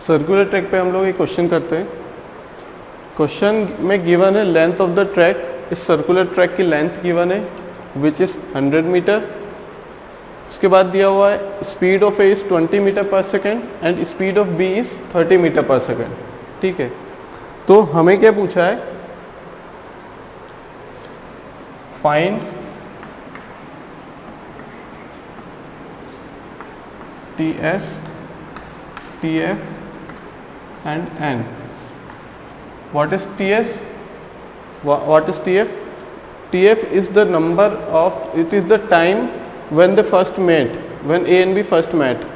Circular track पे हम लोग एक क्वेश्चन करते हैं। क्वेश्चन में गिवन है लेंथ ऑफ द ट्रैक, इस सर्कुलर ट्रैक की लेंथ गिवन है विच इज़ 100 मीटर। उसके बाद दिया हुआ है speed of A is 20 meter per second and speed of B is 30 meter per second. ठीक है, तो हमें क्या पूछा है, find T S, T F and n. What is TS? What is TF? TF is the number of, it is the time when they first met, when A and B first met.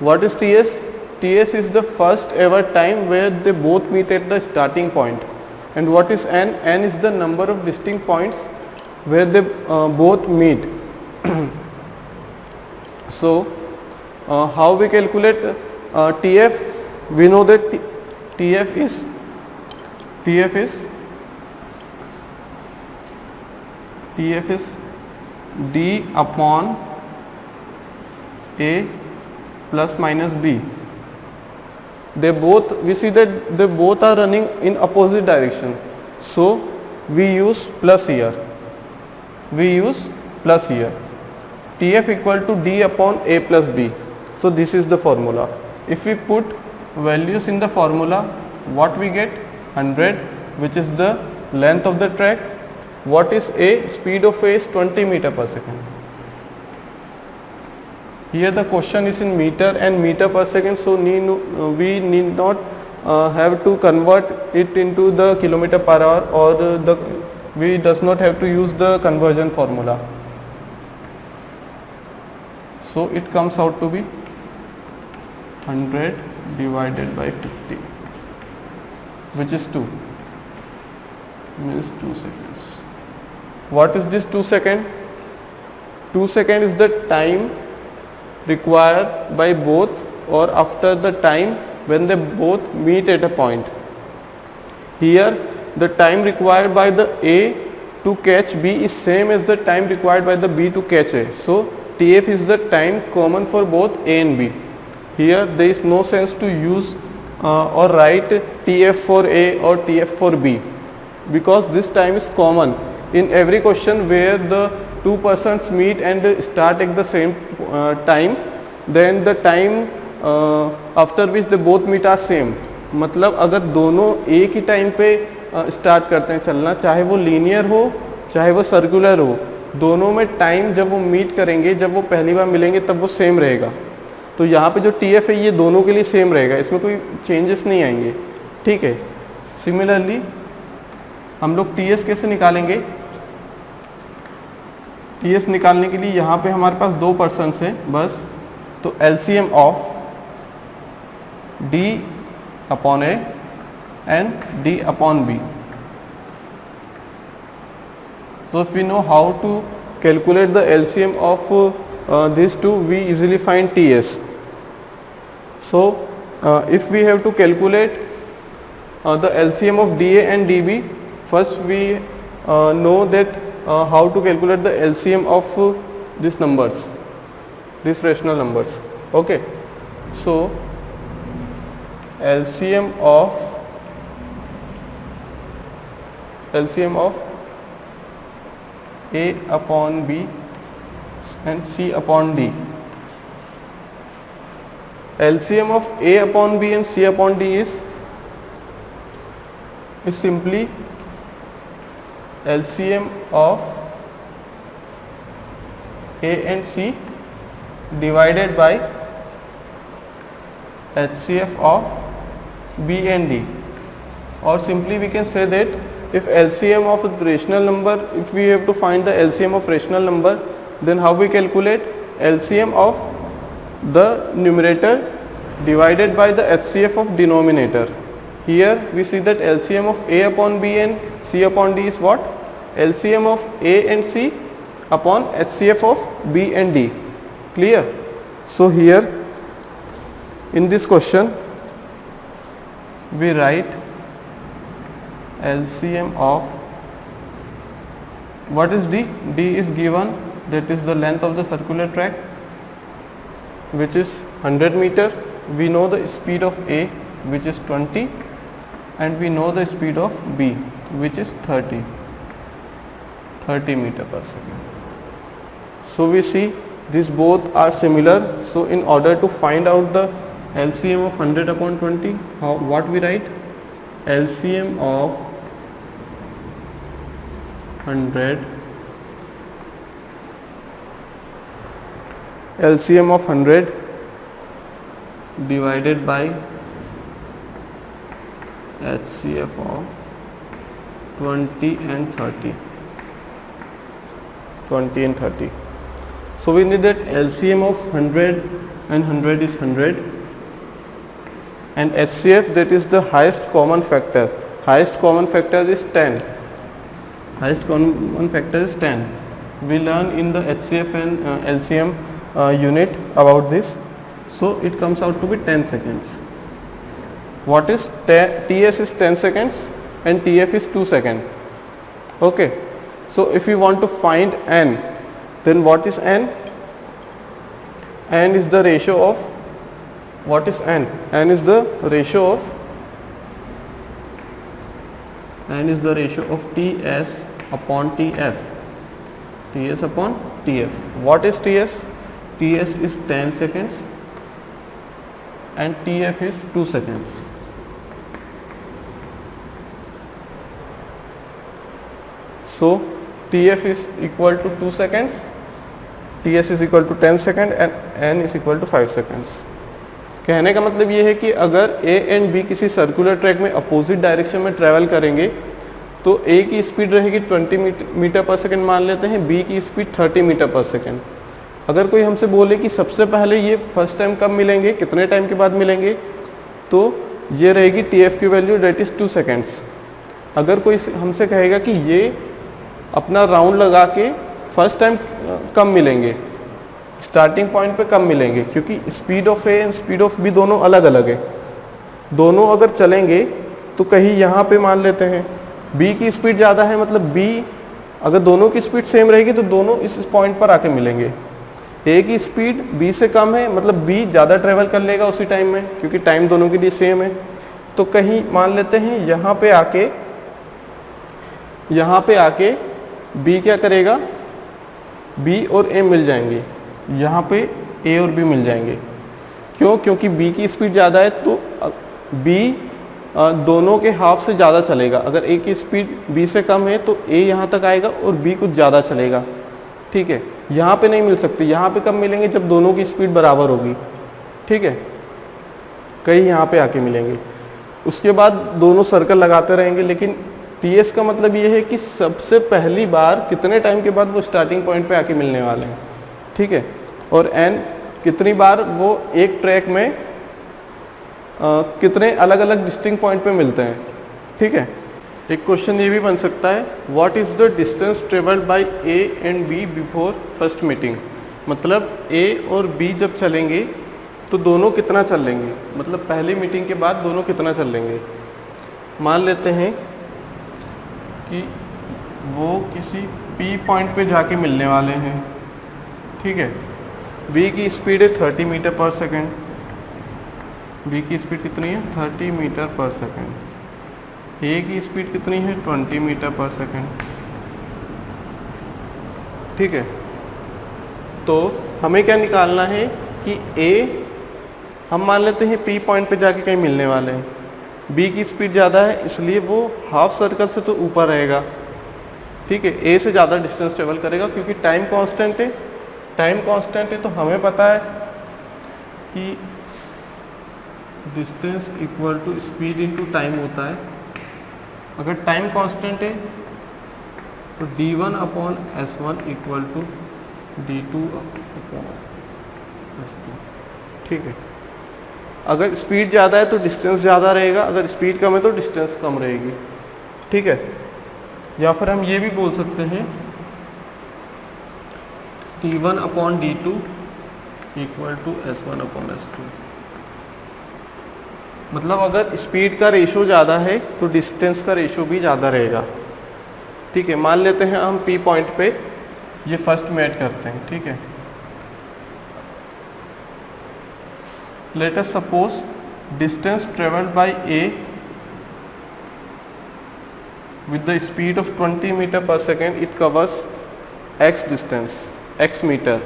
What is TS? TS is the first ever time where they both meet at the starting point. And what is N? N is the number of distinct points where they both meet. So how we calculate TF? We know that TF is D upon A plus minus B. They both, we see that they both are running in opposite direction, so we use plus here. TF equal to D upon A plus B. So this is the formula. If we put values in the formula, what we get? 100, which is the length of the track. What is A? Speed of A is 20 meter per second. Here the question is in meter and meter per second, so we need not have to convert it into the kilometer per hour, or we does not have to use the conversion formula. So it comes out to be 100 divided by 50, which is 2, means 2 seconds. What is this 2 second? 2 second is the time required by both, or after the time when they both meet at a point. Here the time required by the A to catch B is same as the time required by the B to catch A. So TF is the time common for both A and B. Here there is no sense to use or write TF for A or TF for B, because this time is common in every question where the two persons meet and start at the same time, then the time after which they both meet are same. मतलब अगर दोनों एक ही time पे start करते हैं चलना, चाहे वो लीनियर हो चाहे वो सर्कुलर हो, दोनों में टाइम जब वो मीट करेंगे, जब वो पहली बार मिलेंगे तब वो सेम रहेगा। तो यहाँ पे जो TF है ये दोनों के लिए सेम रहेगा, इसमें कोई चेंजेस नहीं आएंगे। ठीक है, सिमिलरली हम लोग TS कैसे निकालेंगे? TS निकालने के लिए यहाँ पे हमारे पास दो पर्सन्स हैं बस, तो LCM of D upon A and D upon B. So if we know how to calculate the LCM of these two, we easily find TS. So if we have to calculate the LCM of DA and DB, first we know that how to calculate the LCM of these numbers, these rational numbers. Okay, so LCM of A upon B and C upon D. LCM of A upon B and C upon D is simply LCM of A and C divided by HCF of B and D, or simply we can say that if LCM of the rational number, if we have to find the LCM of rational number, then how we calculate? LCM of the numerator divided by the HCF of denominator. Here we see that LCM of A upon B and C upon D is what? LCM of A and C upon HCF of B and D. Clear? So here in this question we write LCM of, what is D? D is given, that is the length of the circular track, which is 100 meter. We know the speed of A which is 20, and we know the speed of B, which is 30 meter per second. So we see these both are similar. So in order to find out the LCM of 100 upon 20, what we write? LCM of 100 divided by HCF of 20 and 30. So we need that LCM of 100 and 100 is 100, and HCF, that is the highest common factor. Highest common factor is 10. We learn in the HCF and LCM unit about this. So it comes out to be 10 seconds. What is TS is 10 seconds and TF is 2 seconds. Okay. So if we want to find N, then what is N? N is the ratio of, what is N? N is the ratio of TS upon TF. TS upon TF. What is TS? TS is 10 seconds and TF is 2 seconds. So TF is equal to 2 seconds, TS is equal to 10 seconds and N is equal to 5 seconds. कहने का मतलब ये है कि अगर A and B किसी circular track में opposite direction में ट्रैवल करेंगे तो A की स्पीड रहेगी 20 मीटर पर सेकंड मान लेते हैं, B की स्पीड 30 मीटर पर सेकंड. अगर कोई हमसे बोले कि सबसे पहले ये फर्स्ट टाइम कब मिलेंगे, कितने टाइम के बाद मिलेंगे, तो ये रहेगी TF की वैल्यू, डेट इज़ 2 सेकेंड्स. अगर कोई हमसे कहेगा कि ये अपना राउंड लगा के फर्स्ट टाइम कब मिलेंगे, स्टार्टिंग पॉइंट पे कब मिलेंगे, क्योंकि speed of A and speed of B दोनों अलग अलग है. दोनों अगर चलेंगे तो कहीं यहाँ पे मान लेते हैं बी की स्पीड ज़्यादा है, मतलब बी अगर दोनों की स्पीड सेम रहेगी तो दोनों इस पॉइंट पर आके मिलेंगे. ए की स्पीड बी से कम है, मतलब बी ज़्यादा ट्रेवल कर लेगा उसी टाइम में, क्योंकि टाइम दोनों के लिए सेम है. तो कहीं मान लेते हैं यहाँ पे आके बी क्या करेगा, बी और ए मिल जाएंगे, यहाँ पे ए और बी मिल जाएंगे. क्यों? क्योंकि बी की स्पीड ज़्यादा है तो बी दोनों के हाफ से ज़्यादा चलेगा. अगर ए की स्पीड बी से कम है तो ए यहाँ तक आएगा और बी कुछ ज़्यादा चलेगा. ठीक है, यहाँ पे नहीं मिल सकती. यहाँ पे कब मिलेंगे, जब दोनों की स्पीड बराबर होगी. ठीक है, कहीं यहाँ पे आके मिलेंगे. उसके बाद दोनों सर्कल लगाते रहेंगे. लेकिन टीएस का मतलब ये है कि सबसे पहली बार कितने टाइम के बाद वो स्टार्टिंग पॉइंट पे आके मिलने वाले हैं. ठीक है, और एन कितनी बार वो एक ट्रैक में कितने अलग अलग डिस्टिंक्ट पॉइंट पे मिलते हैं. ठीक है, एक क्वेश्चन ये भी बन सकता है, what is the distance travelled by A and B before first meeting. मतलब ए और बी जब चलेंगे तो दोनों कितना चल लेंगे, मतलब पहली मीटिंग के बाद दोनों कितना चल लेंगे. मान लेते हैं कि वो किसी P पॉइंट पे जाके मिलने वाले हैं. ठीक है, B की स्पीड है 30 मीटर पर सेकेंड. B की स्पीड कितनी है, 30 मीटर पर सेकेंड. A की स्पीड कितनी है, 20 मीटर पर सेकेंड. ठीक है, तो हमें क्या निकालना है कि A हम मान लेते हैं P पॉइंट पे जाके कहीं मिलने वाले हैं. B की स्पीड ज़्यादा है इसलिए वो हाफ सर्कल से तो ऊपर रहेगा. ठीक है, A से ज़्यादा डिस्टेंस ट्रेवल करेगा क्योंकि टाइम कांस्टेंट है. टाइम कांस्टेंट है तो हमें पता है कि distance equal to speed into time होता है. अगर टाइम कांस्टेंट है तो d1 upon s1 equal to d2 upon s2. ठीक है, अगर स्पीड ज़्यादा है तो डिस्टेंस ज़्यादा रहेगा, अगर स्पीड कम है तो डिस्टेंस कम रहेगी. ठीक है, या फिर हम ये भी बोल सकते हैं t1 upon d2 equal to s1 upon s2. मतलब अगर स्पीड का रेशो ज़्यादा है तो डिस्टेंस का रेशो भी ज़्यादा रहेगा. ठीक है, मान लेते हैं हम P पॉइंट पे ये फर्स्ट मेट करते हैं. ठीक है, let us suppose distance traveled by A with the speed of 20 meter per second, it covers x distance, x meter,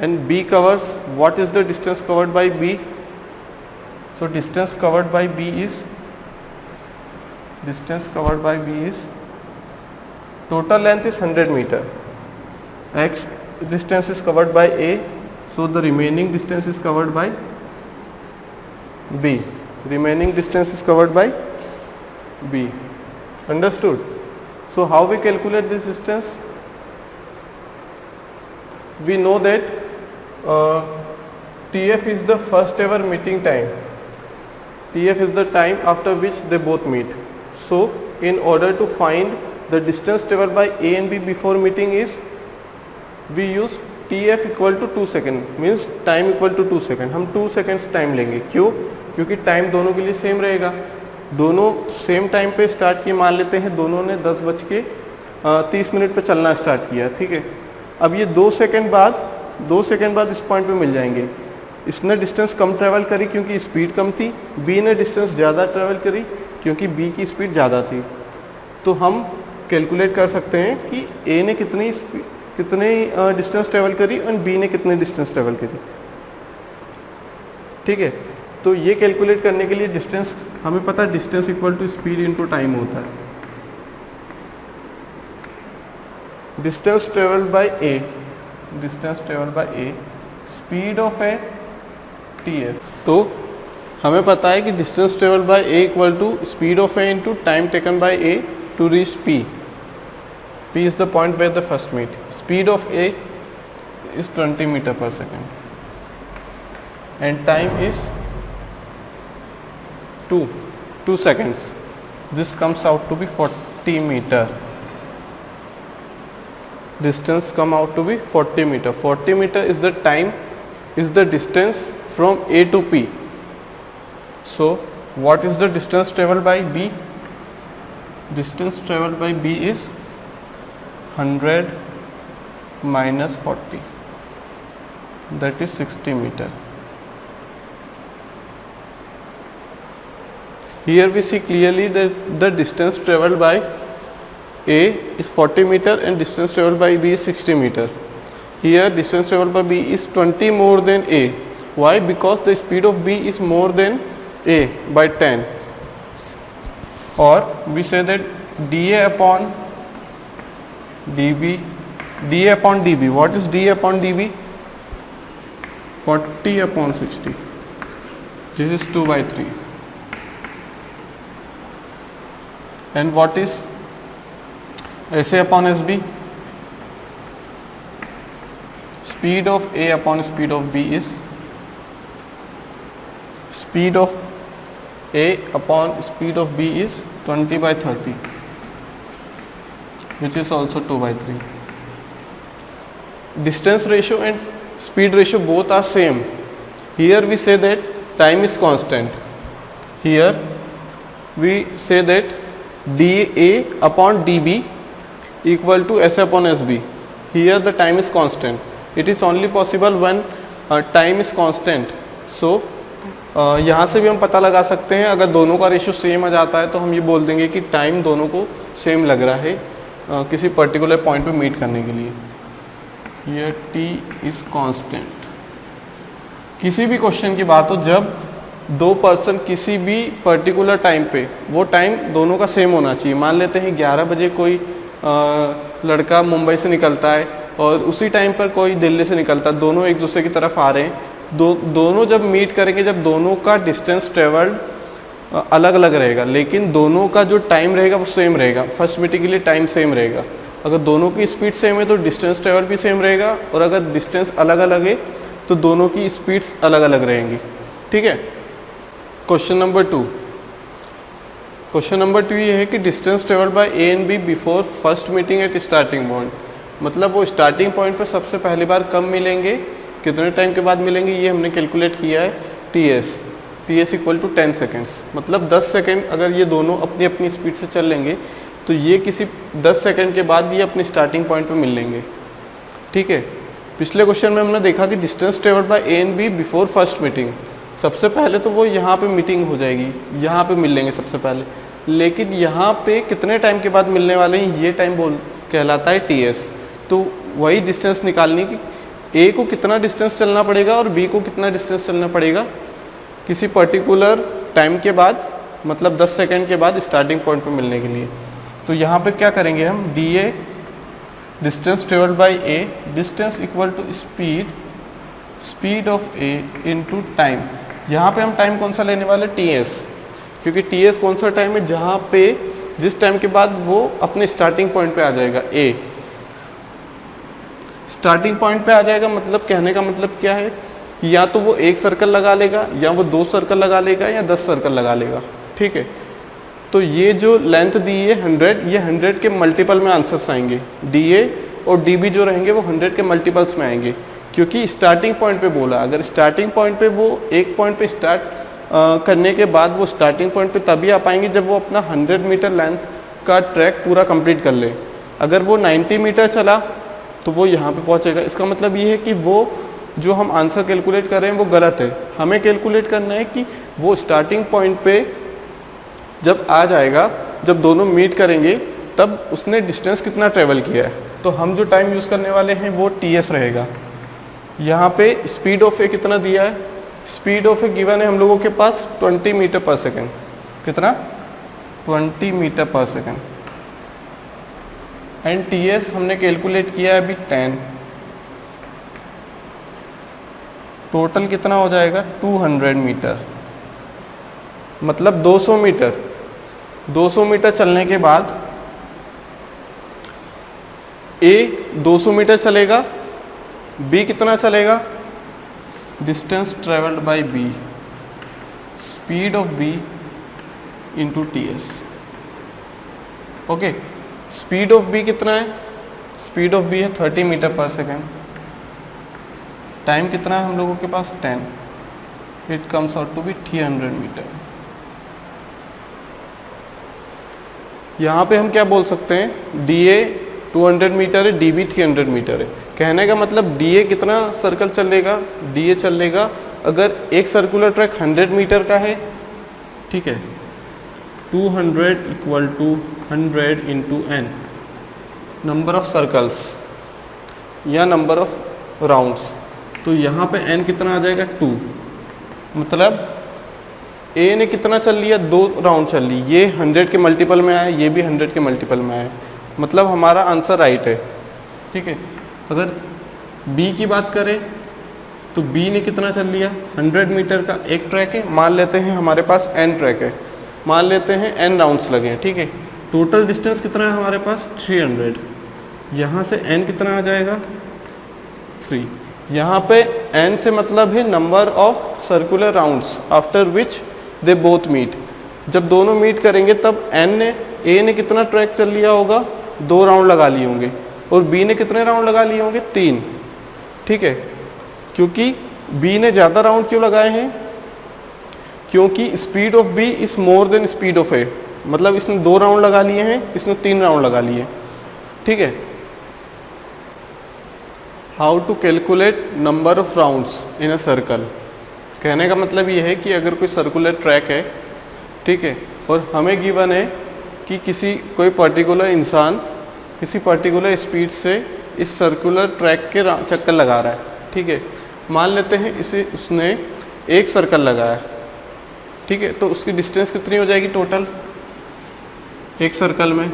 and B covers, what is the distance covered by B? So distance covered by B is total length is 100 meter, x distance is covered by A, so the remaining distance is covered by B. Understood? So how we calculate this distance? We know that TF is the first ever meeting time. TF is the time after which they both meet. So in order to find the distance traveled by A and B before meeting is, we use TF equal to 2 second, means time equal to 2 second. हम 2 seconds time लेंगे. क्यों? क्योंकि time दोनों के लिए same रहेगा. दोनों same time पे स्टार्ट किए, मान लेते हैं दोनों ने 10:30 पे चलना स्टार्ट किया. ठीक है. अब ये 2 सेकेंड बाद इस पॉइंट पे मिल जाएंगे. इसने डिस्टेंस कम ट्रैवल करी क्योंकि स्पीड कम थी, बी ने डिस्टेंस ज़्यादा ट्रैवल करी क्योंकि बी की स्पीड ज़्यादा थी. तो हम कैलकुलेट कर सकते हैं कि ए ने कितनी डिस्टेंस ट्रैवल करी और बी ने कितनी डिस्टेंस ट्रैवल करी. ठीक है. तो ये कैलकुलेट करने के लिए डिस्टेंस, हमें पता है distance equal to speed into time होता है. Distance travelled by A, speed of A TF. तो हमें पता है कि distance travelled by A equal to speed of A into time taken by A to reach P. P is the point where the first meet. Speed of A is 20 meter per second and time is 2 seconds. This comes out to be 40 meter. Distance come out to be 40 meter. 40 meter is the time, is the distance from A to P. So what is the distance traveled by B? Distance traveled by B is 100 minus 40, that is 60 meter. Here we see clearly that the distance traveled by A is 40 meter and distance traveled by B is 60 meter. Here distance traveled by B is 20 more than A. Why? Because the speed of B is more than A by 10. Or we say that dA upon dB. What is dA upon dB? 40 upon 60. This is 2/3. And what is SA upon SB? Speed of A upon speed of B is speed of A upon speed of B is 20/30, which is also 2/3. Distance ratio and speed ratio both are same. Here we say that time is constant. Here we say that dA upon dB equal to SA upon SB. Here the time is constant. It is only possible when time is constant. So यहाँ से भी हम पता लगा सकते हैं, अगर दोनों का रेशियो सेम आ जाता है तो हम ये बोल देंगे कि टाइम दोनों को सेम लग रहा है किसी पर्टिकुलर पॉइंट पे मीट करने के लिए. ये T इज़ कांस्टेंट. किसी भी क्वेश्चन की बात हो, जब दो पर्सन किसी भी पर्टिकुलर टाइम पे, वो टाइम दोनों का सेम होना चाहिए. मान लेते हैं 11 बजे कोई लड़का मुंबई से निकलता है और उसी टाइम पर कोई दिल्ली से निकलता है, दोनों एक दूसरे की तरफ आ रहे हैं. दोनों जब मीट करेंगे, जब दोनों का डिस्टेंस ट्रेवल्ड अलग अलग रहेगा, लेकिन दोनों का जो टाइम रहेगा वो सेम रहेगा. फर्स्ट मीटिंग के लिए टाइम सेम रहेगा. अगर दोनों की स्पीड सेम है तो डिस्टेंस ट्रेवल भी सेम रहेगा, और अगर डिस्टेंस अलग अलग है तो दोनों की स्पीड्स अलग अलग रहेंगी. ठीक है. Question number 2. क्वेश्चन नंबर 2 ये है कि distance travelled by A and B before first meeting at starting point. मतलब वो स्टार्टिंग पॉइंट पर सबसे पहली बार कब मिलेंगे, कितने टाइम के बाद मिलेंगे, ये हमने कैलकुलेट किया है. TS equal to 10 seconds. मतलब 10 सेकेंड अगर ये दोनों अपनी अपनी स्पीड से चल लेंगे तो ये किसी 10 सेकेंड के बाद ये अपनी स्टार्टिंग पॉइंट पे मिल लेंगे. ठीक है. पिछले क्वेश्चन में हमने देखा कि distance travelled by A and B before first meeting. सबसे पहले तो वो यहाँ पे मीटिंग हो जाएगी, यहाँ पे मिल लेंगे सबसे पहले, लेकिन यहाँ पे कितने टाइम के बाद मिलने वाले हैं ये टाइम कहलाता है ts। तो वही डिस्टेंस निकालनी कि a को कितना डिस्टेंस चलना पड़ेगा और b को कितना डिस्टेंस चलना पड़ेगा किसी पर्टिकुलर टाइम के बाद, मतलब 10 सेकेंड के बाद स्टार्टिंग पॉइंट पे मिलने के लिए। तो यहाँ पे क्या करेंगे हम, dA distance travelled by a, distance equal to speed of a into time. यहाँ पे हम टाइम कौन सा लेने वाले, ts, क्योंकि ts कौन सा टाइम है, जहाँ पे जिस टाइम के बाद वो अपने स्टार्टिंग पॉइंट पे आ जाएगा, a स्टार्टिंग पॉइंट पे आ जाएगा। मतलब कहने का मतलब क्या है, या तो वो एक सर्कल लगा लेगा, या वो 2 सर्कल लगा लेगा, या 10 सर्कल लगा लेगा, ठीक है। तो ये जो लेंथ दी है 100, ये 100 के मल्टीपल में आंसर्स आएंगे, DA और DB जो रहेंगे वो 100 के मल्टीपल्स में आएंगे, क्योंकि स्टार्टिंग पॉइंट पे बोला। अगर स्टार्टिंग पॉइंट पे वो एक पॉइंट पे स्टार्ट करने के बाद वो स्टार्टिंग पॉइंट पे तभी आ पाएंगे जब वो अपना 100 मीटर लेंथ का ट्रैक पूरा कंप्लीट कर ले। अगर वो 90 मीटर चला तो वो यहाँ पे पहुँचेगा। इसका मतलब ये है कि वो जो हम आंसर कैलकुलेट कर रहे हैं वो गलत है। हमें कैलकुलेट करना है कि वो स्टार्टिंग पॉइंट पे जब आ जाएगा, जब दोनों मीट करेंगे, तब उसने डिस्टेंस कितना ट्रेवल किया है। तो हम जो टाइम यूज़ करने वाले हैं वो ts रहेगा। यहाँ पे स्पीड ऑफ ए कितना दिया है, स्पीड ऑफ ए गिवन है हम लोगों के पास 20 मीटर पर सेकेंड। कितना, 20 meter per second. And ts हमने कैलकुलेट किया है अभी 10। टोटल कितना हो जाएगा, 200 मीटर, मतलब 200 मीटर। 200 मीटर चलने के बाद A 200 मीटर चलेगा, B कितना चलेगा, distance travelled bye B, speed of B into ts। Okay, speed of B कितना है, स्पीड ऑफ B है 30 मीटर पर सेकेंड। टाइम कितना है हम लोगों के पास, 10। It comes out to be 300 metre. यहाँ पे हम क्या बोल सकते हैं, DA 200 मीटर है, DB 300 मीटर है। कहने का मतलब DA कितना सर्कल चलेगा, DA चलेगा अगर एक सर्कुलर ट्रैक 100 मीटर का है, ठीक है, 200 equal to 100 into n, number of circles या नंबर ऑफ राउंड्स। तो यहाँ पे n कितना आ जाएगा, 2। मतलब A ने कितना चल लिया, 2 राउंड चल ली, ये 100 के मल्टीपल में आया, ये भी 100 के मल्टीपल में आया, मतलब हमारा आंसर राइट है, ठीक है। अगर B की बात करें तो B ने कितना चल लिया, 100 मीटर का एक ट्रैक है, मान लेते हैं हमारे पास n ट्रैक है, मान लेते हैं n राउंड्स लगे हैं, ठीक है। टोटल डिस्टेंस कितना है हमारे पास, 300। यहाँ से n कितना आ जाएगा, 3। यहाँ पे n से मतलब है number of circular rounds after which they both meet. जब दोनों मीट करेंगे तब A ने कितना ट्रैक चल लिया होगा, 2 राउंड लगा लिए होंगे, और B ने कितने राउंड लगा लिए होंगे, 3, ठीक है। क्योंकि B ने ज़्यादा राउंड क्यों लगाए हैं, क्योंकि speed of B is more than speed of A, मतलब इसने 2 राउंड लगा लिए हैं, इसने 3 राउंड लगा लिए, ठीक है। How to calculate number of rounds in a circle. कहने का मतलब ये है कि अगर कोई सर्कुलर ट्रैक है, ठीक है, और हमें गिवन है कि कोई पर्टिकुलर इंसान किसी पर्टिकुलर स्पीड से इस सर्कुलर ट्रैक के चक्कर लगा रहा है, ठीक है। मान लेते हैं उसने एक सर्कल लगाया, ठीक है, तो उसकी डिस्टेंस कितनी हो जाएगी टोटल, एक सर्कल में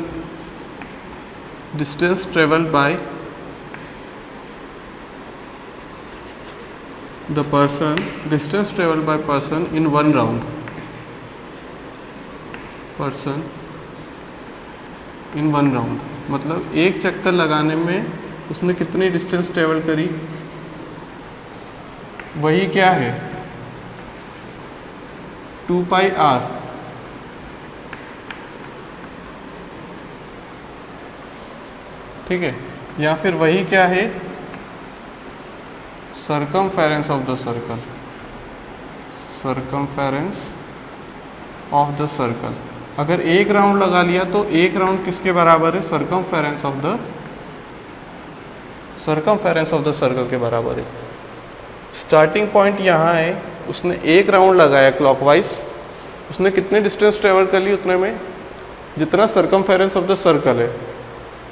distance travelled bye the person, distance traveled by person in 1 round, person in 1 round, मतलब एक चक्कर लगाने में उसने कितनी डिस्टेंस ट्रेवल करी, वही क्या है, 2πr, ठीक है। या फिर वही क्या है, circumference of the circle, circumference of the circle. अगर एक राउंड लगा लिया तो एक राउंड किसके बराबर है, सर्कमफेरेंस ऑफ द सर्कल के बराबर है। स्टार्टिंग पॉइंट यहाँ है उसने एक राउंड लगाया क्लॉकवाइज, उसने कितने डिस्टेंस ट्रेवल कर ली उतने में, जितना सरकमफेरेंस ऑफ द सर्कल है,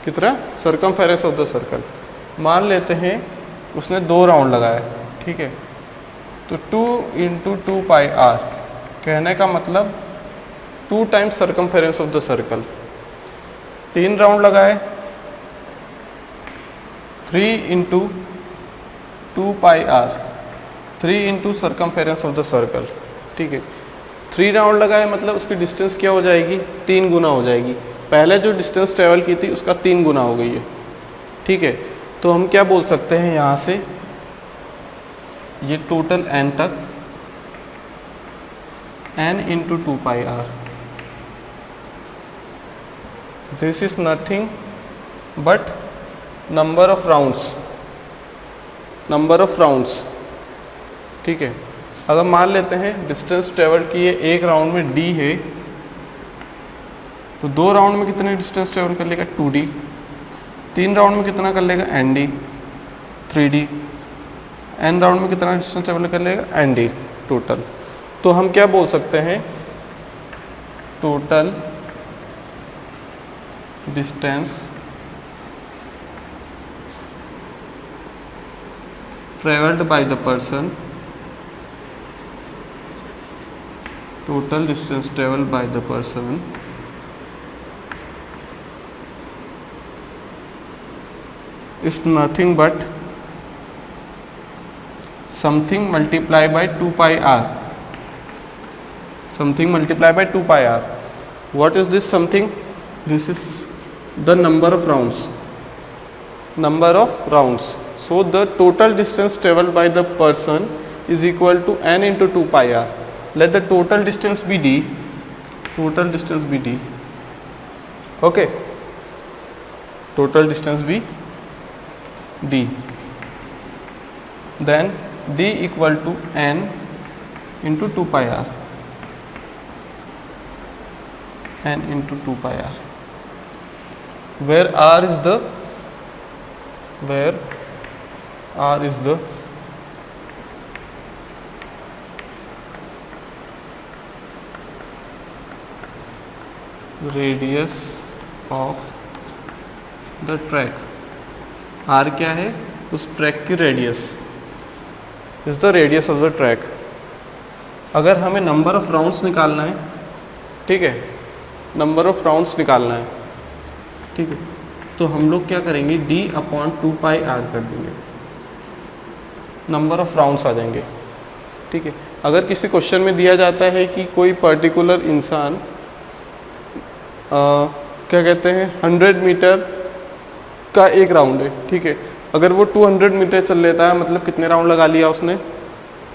कितना सरकमफेरेंस ऑफ द सर्कल। मान लेते हैं उसने 2 राउंड लगाया, ठीक है, तो 2 × 2 पाई r, कहने का मतलब 2 times circumference of the circle. 3 round लगाए, 3 × 2 पाई r, 3 × circumference of the circle, ठीक है। 3 राउंड लगाए मतलब उसकी डिस्टेंस क्या हो जाएगी, 3 गुना हो जाएगी। पहले जो डिस्टेंस ट्रेवल की थी उसका 3 गुना हो गई है, ठीक है। तो हम क्या बोल सकते हैं यहाँ से, ये टोटल n तक, n × 2 pi r, this is nothing but number of rounds, ठीक है। अगर मान लेते हैं डिस्टेंस ट्रेवल किए एक राउंड में d है, तो 2 राउंड में कितने डिस्टेंस ट्रेवल कर लेगा 2d, 3 राउंड में कितना कर लेगा nd 3d, n राउंड में कितना डिस्टेंस ट्रेवल कर लेगा nd टोटल। तो हम क्या बोल सकते हैं, total distance travelled by the person, total distance traveled by the person is nothing but something multiplied by 2 pi r, something multiplied by 2 pi r. What is this something? This is the number of rounds. So the total distance traveled by the person is equal to n × 2 pi r. Let the total distance be d, okay, total distance be d, then d equal to n × 2 pi r, n × 2 pi r, where r is the radius of the track, r क्या है, उस track की radius, is the radius of the track. अगर हमें number of rounds निकालना है, ठीक है, नंबर ऑफ राउंड्स निकालना है, ठीक है, तो हम लोग क्या करेंगे, d/2 पाई r कर देंगे, नंबर ऑफ राउंड्स आ जाएंगे, ठीक है। अगर किसी क्वेश्चन में दिया जाता है कि कोई पर्टिकुलर इंसान क्या कहते हैं 100 मीटर का एक राउंड है, ठीक है, अगर वो 200 मीटर चल लेता है मतलब कितने राउंड लगा लिया उसने,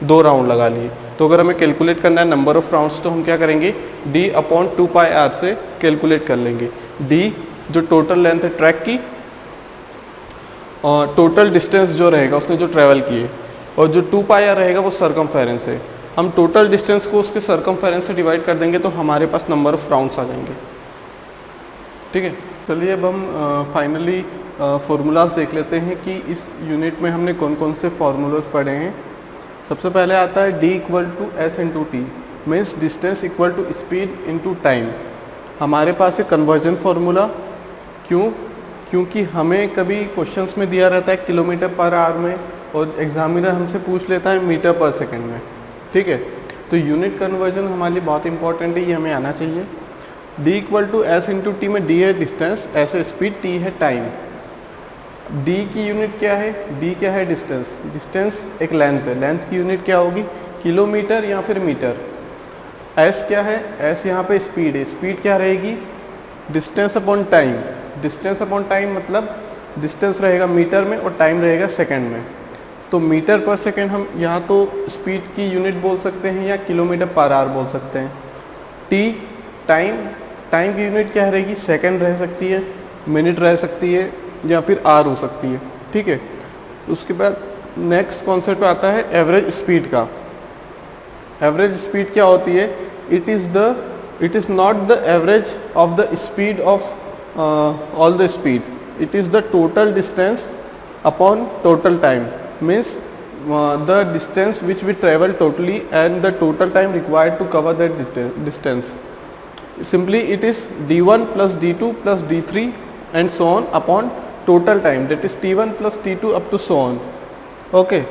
2 राउंड लगा लिए। तो अगर हमें कैलकुलेट करना है नंबर ऑफ राउंड्स, तो हम क्या करेंगे, d/2 पाई r से कैलकुलेट कर लेंगे। d जो टोटल लेंथ है ट्रैक की, और टोटल डिस्टेंस जो रहेगा उसने जो ट्रैवल किए, और जो 2 पाई r रहेगा वो सरकमफेरेंस है। हम टोटल डिस्टेंस को उसके सरकमफेरेंस से डिवाइड कर देंगे तो हमारे पास नंबर ऑफ राउंड्स आ जाएंगे, ठीक है। चलिए अब हम फाइनली फार्मूलाज देख लेते हैं कि इस यूनिट में हमने कौन कौन से फार्मूलाज पढ़े हैं। सबसे पहले आता है d = s × t, means distance equal to speed into time. हमारे पास है कन्वर्जन फार्मूला, क्योंकि हमें कभी क्वेश्चंस में दिया रहता है किलोमीटर पर आवर में और एग्जामिनर हमसे पूछ लेता है मीटर पर सेकंड में, ठीक है। तो यूनिट कन्वर्जन हमारे लिए बहुत इंपॉर्टेंट है, ये हमें आना चाहिए। d = s × t में d है डिस्टेंस, s है स्पीड, t है टाइम। d की यूनिट क्या है, d क्या है डिस्टेंस, डिस्टेंस एक लेंथ है, लेंथ की यूनिट क्या होगी किलोमीटर या फिर मीटर। s क्या है, s यहाँ पे स्पीड है, स्पीड क्या रहेगी distance upon time, distance upon time मतलब डिस्टेंस रहेगा मीटर में और टाइम रहेगा सेकंड में। तो मीटर पर सेकंड हम यहाँ तो स्पीड की यूनिट बोल सकते हैं या किलोमीटर पर आवर बोल सकते हैं। t टाइम की यूनिट क्या रहेगी, सेकंड रह सकती है, मिनट रह सकती है या फिर आवर हो सकती है, ठीक है। उसके बाद नेक्स्ट कॉन्सेप्ट आता है एवरेज स्पीड का। एवरेज स्पीड क्या होती है, it is not the average of the speed of all the speed, it is the total distance upon total time. Means the distance which we travel totally and the total time required to cover that distance. Simply it is d1 plus d2 plus d3 and so on upon total time, that is t1 plus t2 up to so on. Okay.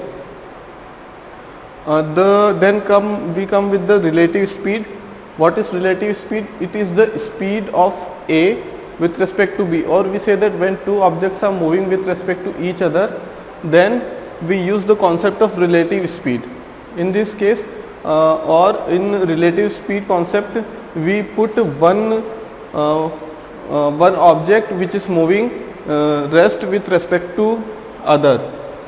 Then we come with the relative speed. What is relative speed? It is the speed of A with respect to B, or we say that when two objects are moving with respect to each other, then we use the concept of relative speed. In this case, or in relative speed concept, we put one object which is moving rest with respect to other.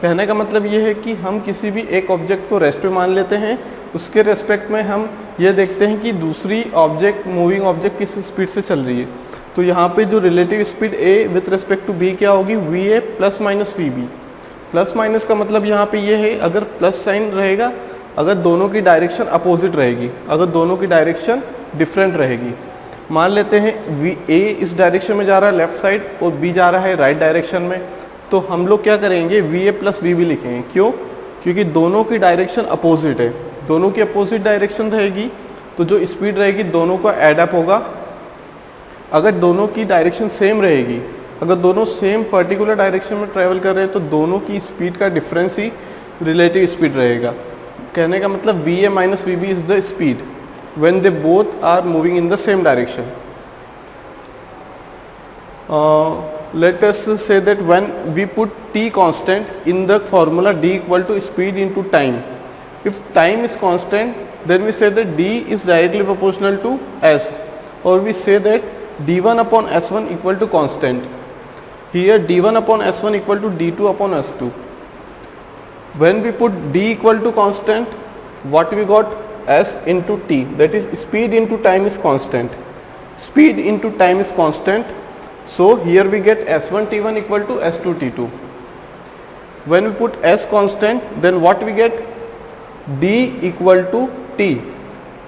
कहने का मतलब ये है कि हम किसी भी एक ऑब्जेक्ट को रेस्ट पे मान लेते हैं, उसके रेस्पेक्ट में हम ये देखते हैं कि दूसरी ऑब्जेक्ट, मूविंग ऑब्जेक्ट किस स्पीड से चल रही है. तो यहाँ पे जो relative speed A with respect to B क्या होगी? VA plus minus VB. Plus minus का मतलब यहाँ पे ये है, अगर प्लस साइन रहेगा अगर दोनों की डायरेक्शन अपोजिट रहेगी, अगर दोनों की डायरेक्शन डिफरेंट रहेगी. मान लेते हैं A इस डायरेक्शन में जा रहा है लेफ्ट साइड और B जा रहा है राइट डायरेक्शन में, तो हम लोग क्या करेंगे? VA प्लस VB लिखेंगे. क्यों? क्योंकि दोनों की डायरेक्शन अपोजिट है. दोनों की अपोजिट डायरेक्शन रहेगी तो जो स्पीड रहेगी दोनों का एड अप होगा. अगर दोनों की डायरेक्शन सेम रहेगी, अगर दोनों सेम पर्टिकुलर डायरेक्शन में ट्रैवल कर रहे हैं तो दोनों की स्पीड का डिफरेंस ही रिलेटिव स्पीड रहेगा. कहने का मतलब VA minus VB is the speed when they both are moving in the same direction. Let us say that when we put t constant in the formula d equal to speed into time, if time is constant, then we say that d is directly proportional to s, or we say that d1 upon s1 equal to constant. Here d1 upon s1 equal to d2 upon s2. When we put d equal to constant, what we got? S into t, that is speed into time is constant. Speed into time is constant. So here we get s1 t1 equal to s2 t2. When we put s constant, then what we get? D equal to t,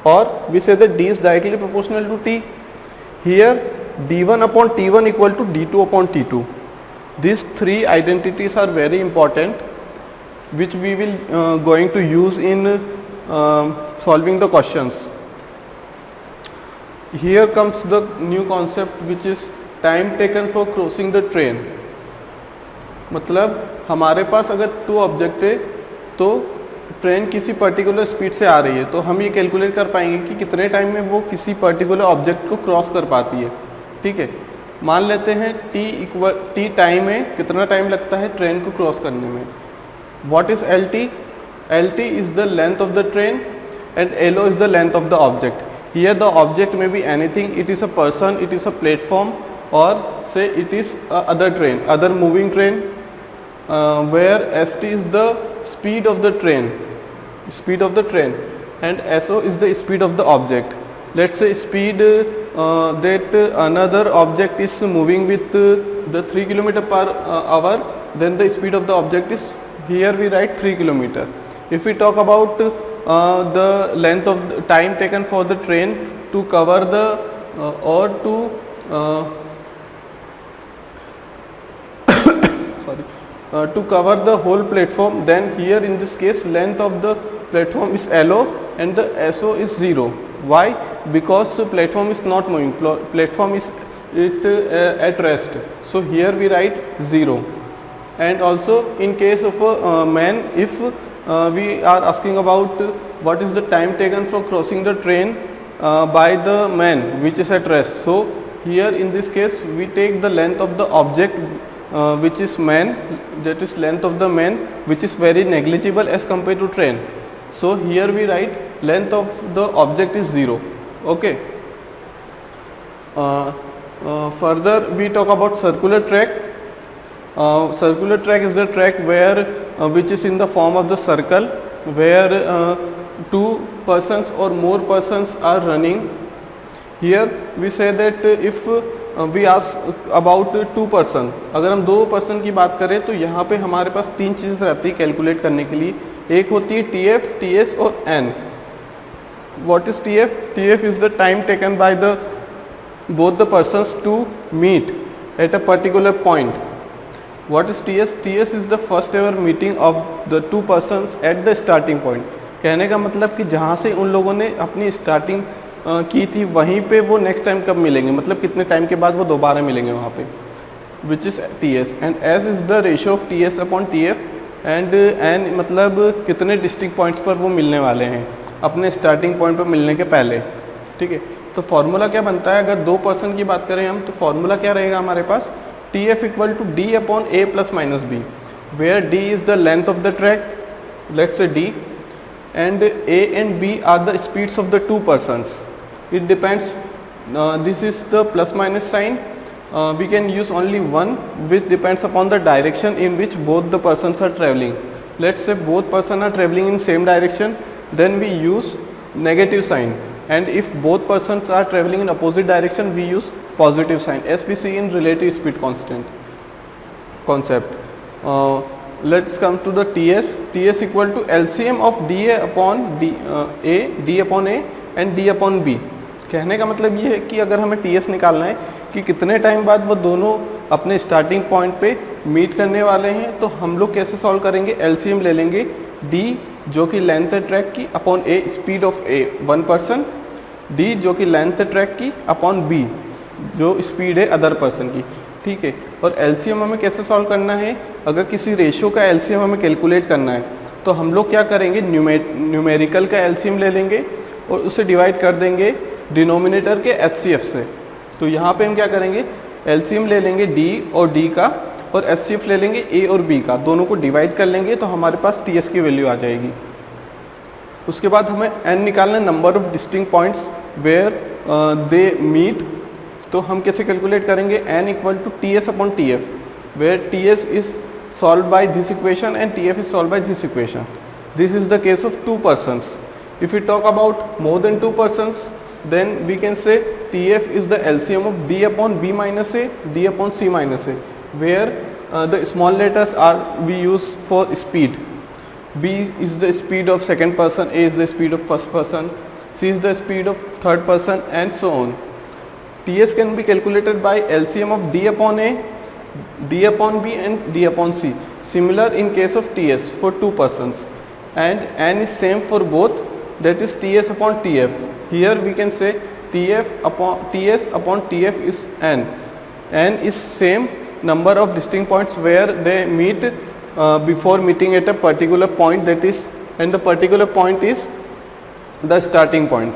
or we say that d is directly proportional to t. Here d1 upon t1 equal to d2 upon t2. These three identities are very important, which we will going to use in solving the questions. Here comes the new concept, which is time taken for crossing the train. मतलब हमारे पास अगर to object है तो train किसी particular speed से आ रही है, तो हम ये कैलकुलेट कर पाएंगे कि कितने टाइम में वो किसी पर्टिकुलर ऑब्जेक्ट को क्रॉस कर पाती है. ठीक है, मान लेते हैं t टाइम है, कितना टाइम लगता है ट्रेन को क्रॉस करने में. What is LT? LT is the length of the train and LO is the length of the object. Here the object may be anything, it is a person, it is a platform, or say it is other train, other moving train, where ST is the speed of the train, and SO is the speed of the object. Let's say speed that another object is moving with the 3 km per hour, then the speed of the object is, here we write 3 km. If we talk about the length of the time taken for the train to cover the or to to cover the whole platform, then here in this case length of the platform is LO and the SO is 0. Why? Because platform is not moving, platform is at rest, so here we write 0. And also in case of a man, if we are asking about what is the time taken for crossing the train by the man which is at rest, so here in this case we take the length of the object which is man, that is length of the man, which is very negligible as compared to train. So here we write length of the object is 0. Okay. Further we talk about circular track. Circular track is the track where which is in the form of the circle, where two persons or more persons are running. Here we say that if we ask about 2 person, अगर हम 2 person की बात करें तो यहाँ पे हमारे पास 3 चीज़ें रहती है कैलकुलेट करने के लिए. एक होती है TF, TS और N. What is TF? TF is the time taken by both the persons to meet at a particular point. What is TS? TS is the first ever meeting of the two persons at the starting point. कहने का मतलब कि जहाँ से उन लोगों ने अपनी स्टार्टिंग की थी वहीं पे वो नेक्स्ट टाइम कब मिलेंगे, मतलब कितने टाइम के बाद वो दोबारा मिलेंगे वहाँ पे, which is TS. And S is the ratio of TS upon TF. And N मतलब कितने डिस्टिंक्ट पॉइंट्स पर वो मिलने वाले हैं अपने स्टार्टिंग पॉइंट पर मिलने के पहले. ठीक है, तो फॉर्मूला क्या बनता है, अगर दो पर्सन की बात करें हम तो फॉर्मूला क्या रहेगा हमारे पास, TF equal to D upon A plus minus B, where D is the length of the track, let's say D, and A and B are the speeds of the two persons. It depends, this is the plus minus sign, we can use only one which depends upon the direction in which both the persons are traveling. Let's say both persons are traveling in same direction, then we use negative sign, and if both persons are traveling in opposite direction we use positive sign, as we see in relative speed constant concept. Let's come to the TS. TS equal to LCM of DA upon D upon A and D upon B. कहने का मतलब ये है कि अगर हमें TS निकालना है कि कितने टाइम बाद वो दोनों अपने स्टार्टिंग पॉइंट पे मीट करने वाले हैं, तो हम लोग कैसे सॉल्व करेंगे, LCM ले लेंगे D जो कि लेंथ है ट्रैक की upon A speed of A one person, D जो कि लेंथ है ट्रैक की अपॉन B जो स्पीड है अदर पर्सन की. ठीक है, और LCM हमें कैसे सॉल्व करना है, अगर किसी रेशियो का LCM हमें कैलकुलेट करना है तो हम लोग क्या करेंगे, न्यूमेरिकल का LCM ले लेंगे और उसे डिवाइड कर देंगे डिनोमिनेटर के HCF से. तो यहाँ पे हम क्या करेंगे, LCM ले लेंगे D और D का और HCF ले लेंगे A और B का, दोनों को डिवाइड कर लेंगे तो हमारे पास TS की वैल्यू आ जाएगी. उसके बाद हमें N निकालना है, number of distinct points where they meet. तो हम कैसे कैलकुलेट करेंगे, N equal to TS upon TF, where TS is solved by this equation and TF is solved by this equation. This is the case of two persons. If we talk about more than two persons, then we can say TF is the LCM of D upon B minus A, D upon C minus A, where the small letters are we use for speed. B is the speed of second person, A is the speed of first person, C is the speed of third person, and so on. TS can be calculated by LCM of D upon A, D upon B and D upon C. Similar in case of TS for two persons, and N is same for both, that is TS upon TF. Here we can say TF upon TS upon TF is N. N is same number of distinct points where they meet before meeting at a particular point, that is, and the particular point is the starting point.